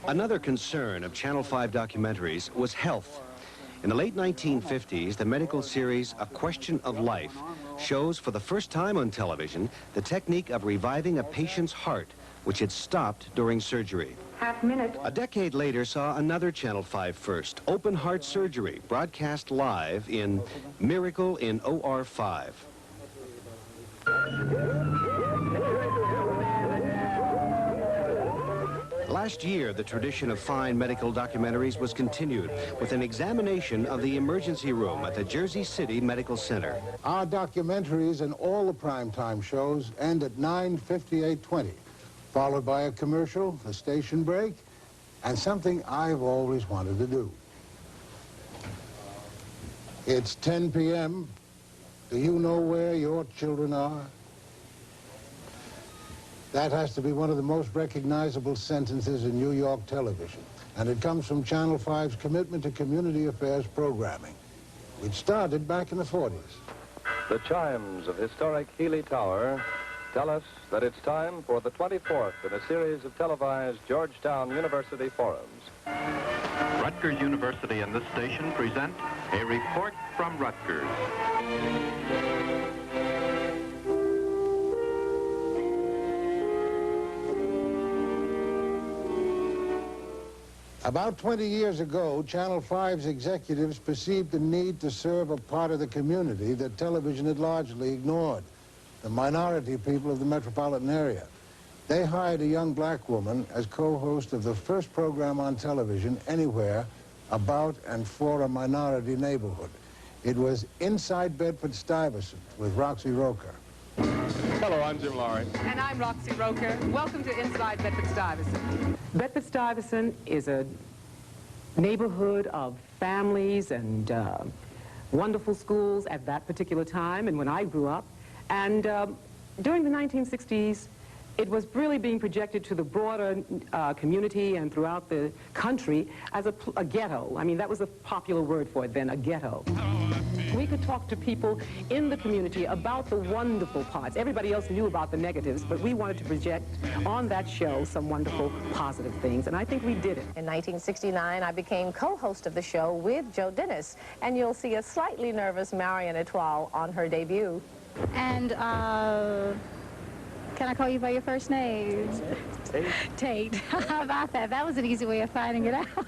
Another concern of Channel 5 documentaries was health. In the late 1950s, the medical series A Question of Life shows for the first time on television the technique of reviving a patient's heart, which had stopped during surgery. A decade later saw another Channel 5 first, open heart surgery, broadcast live in Miracle in OR 5. Last year, the tradition of fine medical documentaries was continued with an examination of the emergency room at the Jersey City Medical Center. Our documentaries and all the primetime shows end at 9:58:20, followed by a commercial, a station break, and something I've always wanted to do. It's 10 p.m. Do you know where your children are? That has to be one of the most recognizable sentences in New York television, and it comes from Channel 5's commitment to community affairs programming, which started back in the 40s. The chimes of historic Healy Tower tell us that it's time for the 24th in a series of televised Georgetown University forums. Rutgers University and this station present a report from Rutgers. About 20 years ago, Channel 5's executives perceived the need to serve a part of the community that television had largely ignored, the minority people of the metropolitan area. They hired a young black woman as co-host of the first program on television anywhere about and for a minority neighborhood. It was Inside Bedford-Stuyvesant with Roxy Roker. Hello, I'm Jim Lowry. And I'm Roxy Roker. Welcome to Inside Bedford-Stuyvesant. Bedford-Stuyvesant is a neighborhood of families and wonderful schools at that particular time and when I grew up. And during the 1960s, it was really being projected to the broader community and throughout the country as a ghetto. I mean, that was a popular word for it then, a ghetto. We could talk to people in the community about the wonderful parts. Everybody else knew about the negatives, but we wanted to project on that show some wonderful positive things, and I think we did it. In 1969, I became co-host of the show with Joe Dennis, and you'll see a slightly nervous Marion Etoile on her debut. And, can I call you by your first name? Tate. Tate. How about that? That was an easy way of finding it out.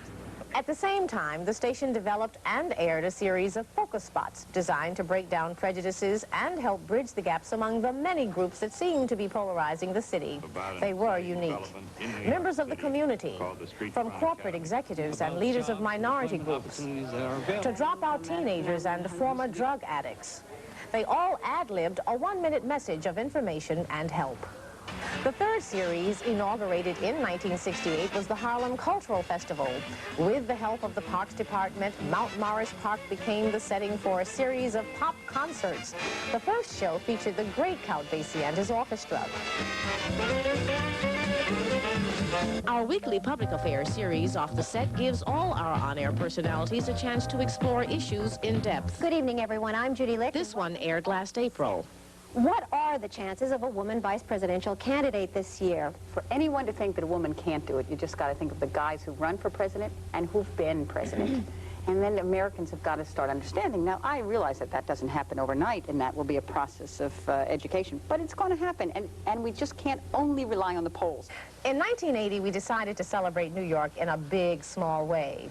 At the same time, the station developed and aired a series of focus spots designed to break down prejudices and help bridge the gaps among the many groups that seem to be polarizing the city. They were unique. Members of the community, from corporate executives and leaders of minority groups, to dropout teenagers and former drug addicts. They all ad-libbed a one-minute message of information and help. The third series, inaugurated in 1968, was the Harlem Cultural Festival. With the help of the Parks Department, Mount Morris Park became the setting for a series of pop concerts. The first show featured the great Count Basie and his orchestra. Our weekly public affairs series, Off the Set, gives all our on-air personalities a chance to explore issues in depth. Good evening, everyone. I'm Judy Lick. This one aired last April. What are the chances of a woman vice presidential candidate this year? For anyone to think that a woman can't do it, you just got to think of the guys who run for president and who've been president. And then Americans have got to start understanding. Now, I realize that that doesn't happen overnight, and that will be a process of education, but it's going to happen, and we just can't only rely on the polls. In 1980, we decided to celebrate New York in a big, small way.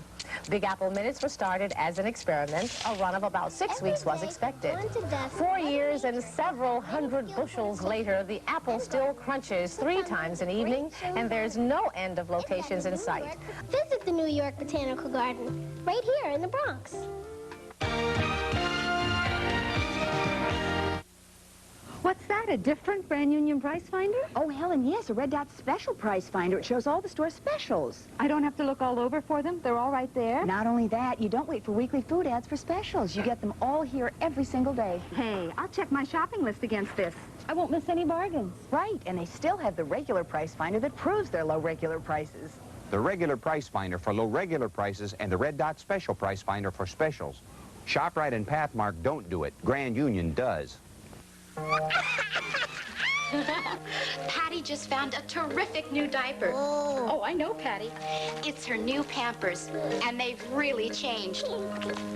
Big Apple Minutes were started as an experiment. A run of about 6 weeks was expected. 4 years and several hundred bushels later, the apple still crunches 3 times an evening, and there's no end of locations in sight. Visit the New York Botanical Garden, right here in the Bronx. What's that, a different brand union price finder? Oh, Helen, yes, a Red Dot special price finder. It shows all the store specials. I don't have to look all over for them? They're all right there? Not only that, you don't wait for weekly food ads for specials. You get them all here every single day. Hey, I'll check my shopping list against this. I won't miss any bargains. Right, and they still have the regular price finder that proves their low regular prices. The regular price finder for low regular prices and the Red Dot special price finder for specials. ShopRite and Pathmark don't do it. Grand Union does. Patty just found a terrific new diaper. Oh, I know, Patty. It's her new Pampers, and they've really changed.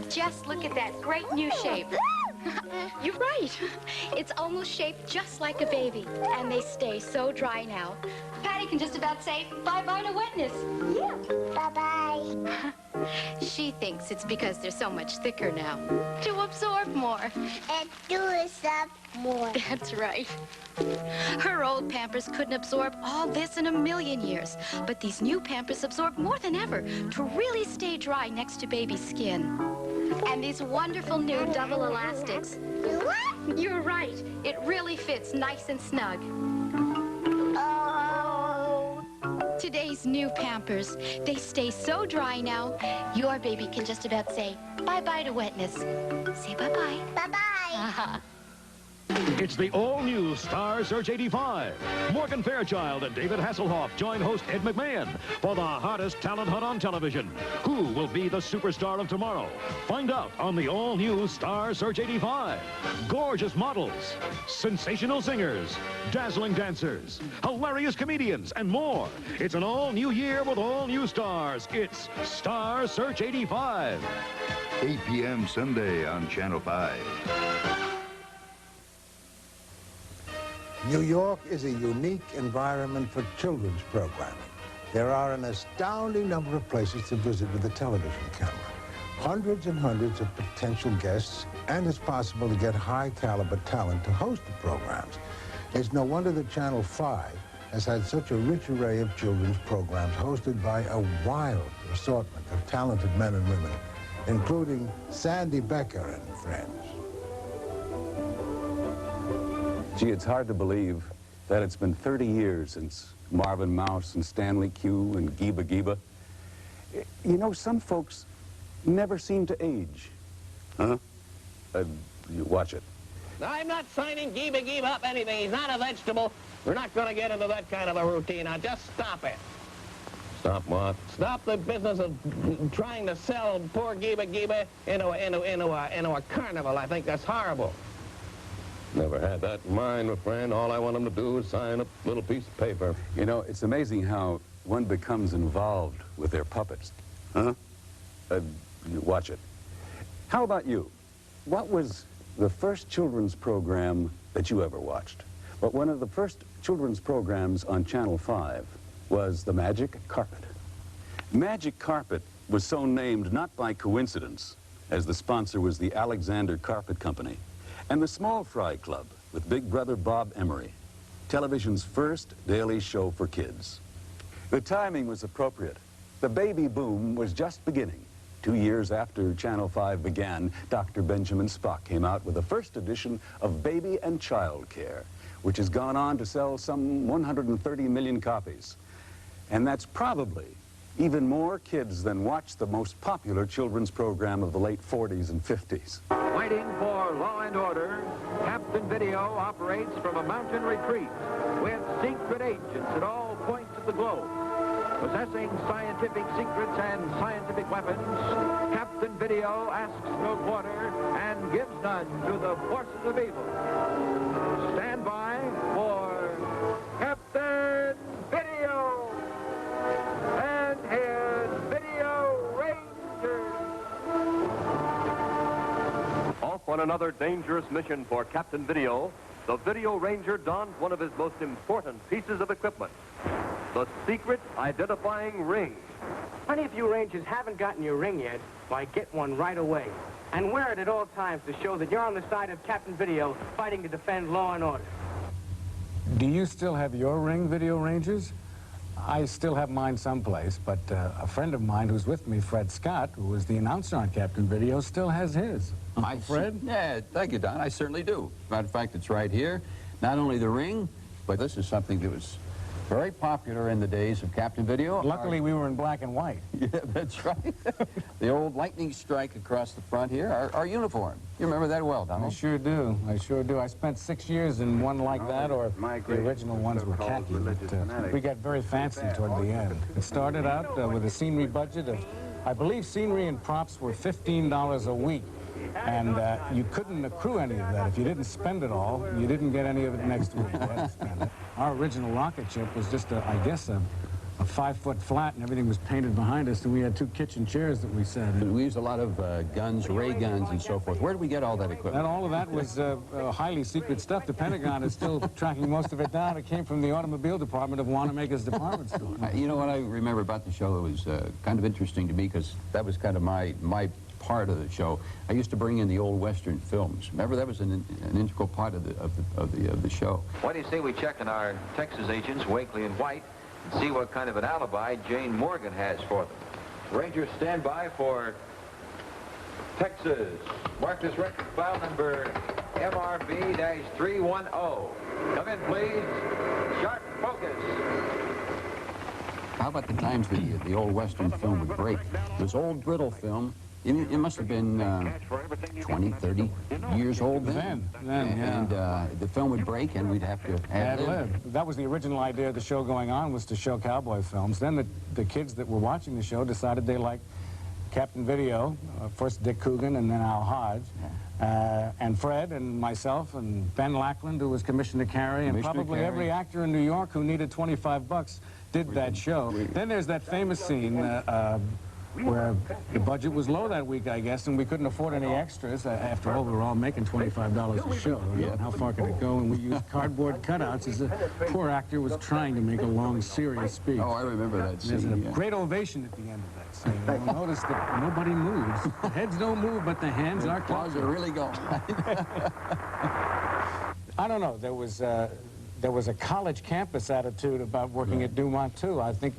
Just look at that great new shape. You're right. It's almost shaped just like a baby, and they stay so dry now. Patty can just about say bye-bye to wetness. Yeah, bye-bye. She thinks it's because they're so much thicker now, to absorb more. And do us up more. That's right. Her old Pampers couldn't absorb all this in a million years, but these new Pampers absorb more than ever to really stay dry next to baby's skin. And these wonderful new double elastics. What? You're right. It really fits nice and snug. Oh. Today's new Pampers, they stay so dry now, your baby can just about say bye-bye to wetness. Say bye-bye. Bye-bye. It's the all-new Star Search 85. Morgan Fairchild and David Hasselhoff join host Ed McMahon for the hottest talent hunt on television. Who will be the superstar of tomorrow? Find out on the all-new Star Search 85. Gorgeous models, sensational singers, dazzling dancers, hilarious comedians, and more. It's an all-new year with all-new stars. It's Star Search 85. 8 p.m. Sunday on Channel 5. New York is a unique environment for children's programming. There are an astounding number of places to visit with a television camera. Hundreds and hundreds of potential guests, and it's possible to get high-caliber talent to host the programs. It's no wonder that Channel 5 has had such a rich array of children's programs hosted by a wild assortment of talented men and women, including Sandy Becker and friends. Gee, it's hard to believe that it's been 30 years since Marvin Mouse and Stanley Q and Giba Giba. You know, some folks never seem to age. Huh? You watch it. I'm not signing Giba Giba up anything. He's not a vegetable. We're not going to get into that kind of a routine. Now, just stop it. Stop what? Stop the business of trying to sell poor Giba Giba into a carnival. I think that's horrible. Never had that in mind, my friend. All I want him to do is sign a little piece of paper. You know, it's amazing how one becomes involved with their puppets. Huh? You watch it. How about you? What was the first children's program that you ever watched? Well, one of the first children's programs on Channel 5 was The Magic Carpet. Magic Carpet was so named not by coincidence, as the sponsor was the Alexander Carpet Company, and the Small Fry Club with Big Brother Bob Emery, television's first daily show for kids. The timing was appropriate. The baby boom was just beginning. 2 years after Channel 5 began, Dr. Benjamin Spock came out with the first edition of Baby and Child Care, which has gone on to sell some 130 million copies. And that's probably even more kids than watched the most popular children's program of the late 40s and 50s. Fighting for law and order, Captain Video operates from a mountain retreat with secret agents at all points of the globe. Possessing scientific secrets and scientific weapons, Captain Video asks no quarter and gives none to the forces of evil. Stand by for Captain Video and his Video Rangers. Off on another dangerous mission for Captain Video, the Video Ranger dons one of his most important pieces of equipment, the secret identifying ring. Plenty of you Rangers haven't gotten your ring yet. Why, get one right away. And wear it at all times to show that you're on the side of Captain Video fighting to defend law and order. Do you still have your ring, Video Rangers? I still have mine someplace, but a friend of mine who's with me, Fred Scott, who was the announcer on Captain Video, still has his. Fred? Yeah, thank you, Don. I certainly do. Matter of fact, it's right here. Not only the ring, but this is something that was very popular in the days of Captain Video. Luckily, we were in black and white. Yeah, that's right. The old lightning strike across the front here, our uniform. You remember that well, Donald? I sure do. I sure do. I spent 6 years in one like that, or the original ones were khaki. But, we got very fancy toward the end. It started out with a scenery budget of, I believe scenery and props were $15 a week. And you couldn't accrue any of that. If you didn't spend it all, you didn't get any of it next week. You had to spend it. Our original rocket ship was just, I guess, a 5-foot flat, and everything was painted behind us, and we had 2 kitchen chairs that we sat in. We used a lot of guns, ray guns, and so forth. Where did we get all that equipment? And all of that was highly secret stuff. The Pentagon is still tracking most of it down. It came from the automobile department of Wanamaker's department store. You know what I remember about the show? It was kind of interesting to me because that was kind of my part of the show. I used to bring in the old Western films. Remember, that was an integral part of the show. Why do you say we check on our Texas agents, Wakely and White, and see what kind of an alibi Jane Morgan has for them? Rangers stand by for Texas. Mark this record file number MRB-310. Come in, please. Sharp focus. How about the times the old Western film would break? It was old brittle film. It must have been 20, 30 years old then. Yeah. And the film would break, and we'd have to ad-lib. That was the original idea of the show going on, was to show cowboy films. Then the kids that were watching the show decided they liked Captain Video, first Dick Coogan and then Al Hodge, and Fred and myself and Ben Lackland, who was commissioned to carry, and probably every actor in New York who needed 25 bucks did that show. Then there's that famous scene where the budget was low that week, I guess, and we couldn't afford any extras. After all, we were all making $25 a show. Yeah. How far could it go? And we used cardboard cutouts as the poor actor was trying to make a long, serious speech. Oh, I remember that scene. There's a great ovation at the end of that scene. You'll notice that nobody moves. The heads don't move, but the hands are closed. Claws are really going. I don't know. There was a college campus attitude about working at Dumont, too. I think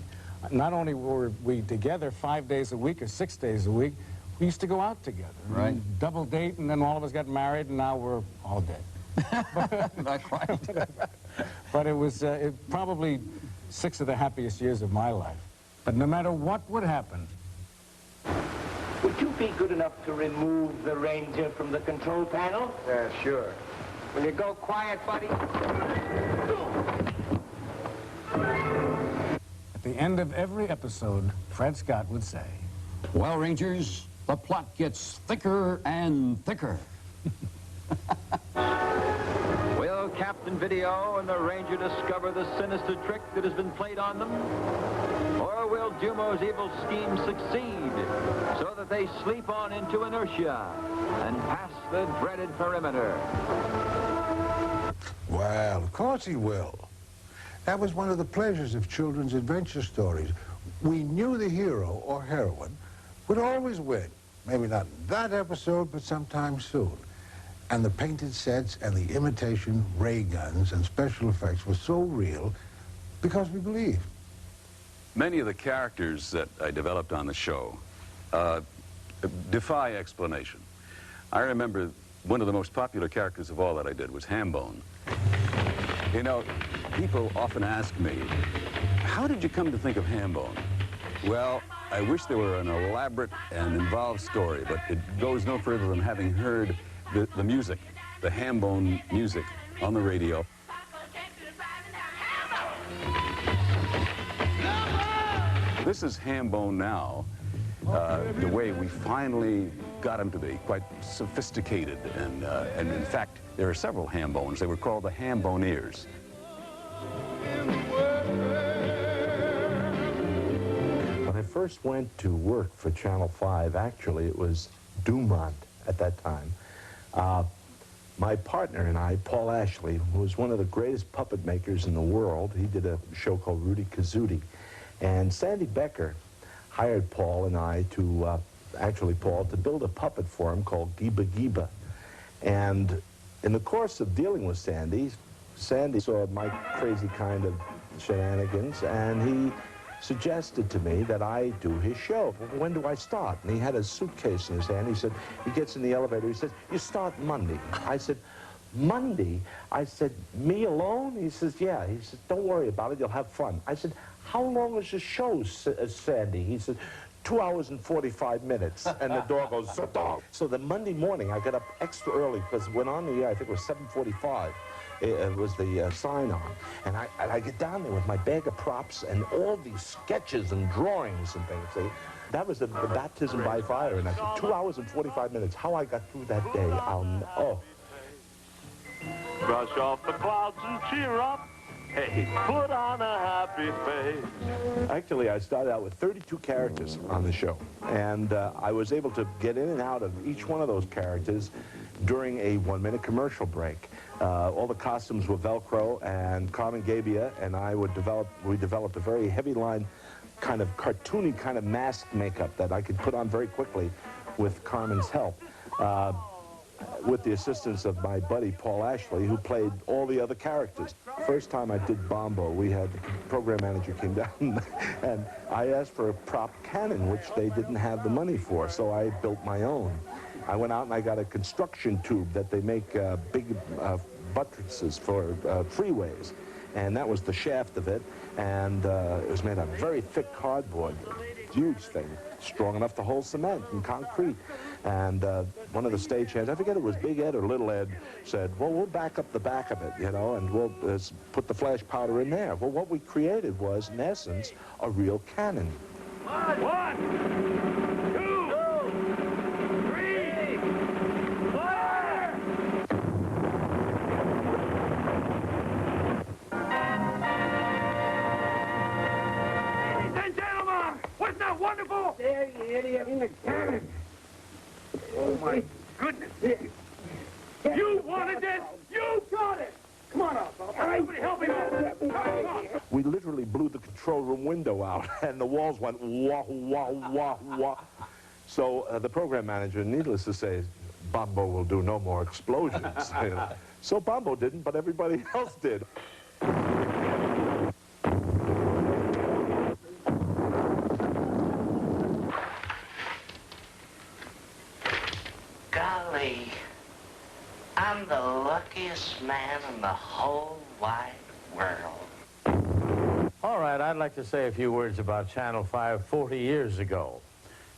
not only were we together 5 days a week or 6 days a week, we used to go out together. Right. Double date, and then all of us got married, and now we're all dead. Not quite. But it was probably 6 of the happiest years of my life. But no matter what would happen. Would you be good enough to remove the Ranger from the control panel? Yeah, sure. Will you go quiet, buddy? At the end of every episode, Fred Scott would say, "Well, Rangers, the plot gets thicker and thicker." Will Captain Video and the Ranger discover the sinister trick that has been played on them? Or will Dumo's evil scheme succeed so that they sleep on into inertia and pass the dreaded perimeter? Well, of course he will. That was one of the pleasures of children's adventure stories. We knew the hero or heroine would always win. Maybe not in that episode, but sometime soon. And the painted sets and the imitation ray guns and special effects were so real because we believed. Many of the characters that I developed on the show defy explanation. I remember one of the most popular characters of all that I did was Hambone. You know, people often ask me, how did you come to think of Hambone? Well, I wish there were an elaborate and involved story, but it goes no further than having heard the music, the Hambone music on the radio. This is Hambone now, the way we finally got him to be, quite sophisticated. And in fact, there are several Hambones. They were called the Hamboneers. When I first went to work for Channel 5, actually, it was Dumont at that time. My partner and I, Paul Ashley, who was one of the greatest puppet makers in the world, he did a show called Rudy Kazootie. And Sandy Becker hired Paul and I to, actually Paul, to build a puppet for him called Giba Giba. And in the course of dealing with Sandy, Sandy saw my crazy kind of shenanigans, and he suggested to me that I do his show. Well, when do I start? And he had a suitcase in his hand. He said, he gets in the elevator, he says, you start Monday. I said, Monday? I said, me alone? He says, yeah. He said, don't worry about it, you'll have fun. I said, how long is the show, Sandy? He said, 2 hours and 45 minutes. And the door goes, Zadong. So the Monday morning, I got up extra early because it went on the air, I think it was 7:45. It was the sign-on. And I get down there with my bag of props and all these sketches and drawings and things. That was the baptism by fire, and after 2 hours and 45 minutes, how I got through that day, oh. Brush off the clouds and cheer up. Hey, put on a happy face. Actually, I started out with 32 characters on the show, and I was able to get in and out of each one of those characters during a 1-minute commercial break. All the costumes were Velcro, and Carmen Gabia and I we developed a very heavy line, kind of cartoony kind of mask makeup that I could put on very quickly with Carmen's help. With the assistance of my buddy Paul Ashley, who played all the other characters. First time I did Bombo, the program manager came down and I asked for a prop cannon, which they didn't have the money for, so I built my own. I went out and I got a construction tube that they make big buttresses for freeways, and that was the shaft of it, and it was made of very thick cardboard, huge thing, strong enough to hold cement and concrete. And one of the stagehands, I forget it was Big Ed or Little Ed, said, well, we'll back up the back of it, you know, and we'll put the flash powder in there. Well, what we created was, in essence, a real cannon. 1, 2, 3, fire! Ladies and gentlemen, wasn't that wonderful? There, you idiot, in the cannon. Oh, my goodness. You wanted this. You got it. Come on up. Everybody help me out. Come on. We literally blew the control room window out, and the walls went wah, wah, wah, wah. So the program manager, needless to say, Bombo will do no more explosions. You know. So Bombo didn't, but everybody else did. Golly, I'm the luckiest man in the whole wide world. All right, I'd like to say a few words about Channel 5 40 years ago.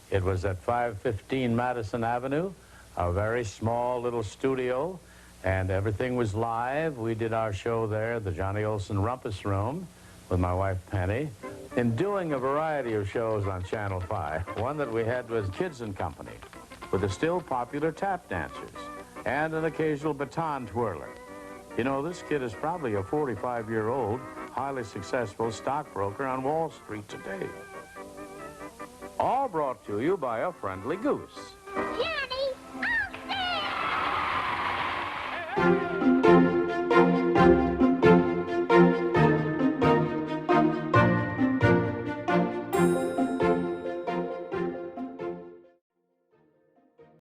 It was at 515 Madison Avenue, a very small little studio, and everything was live. We did our show there, the Johnny Olson Rumpus Room, with my wife Penny. In doing a variety of shows on Channel 5, one that we had was Kids and Company, with the still popular tap dancers and an occasional baton twirler. You know, this kid is probably a 45-year-old, highly successful stockbroker on Wall Street today. All brought to you by a friendly goose. Yeah!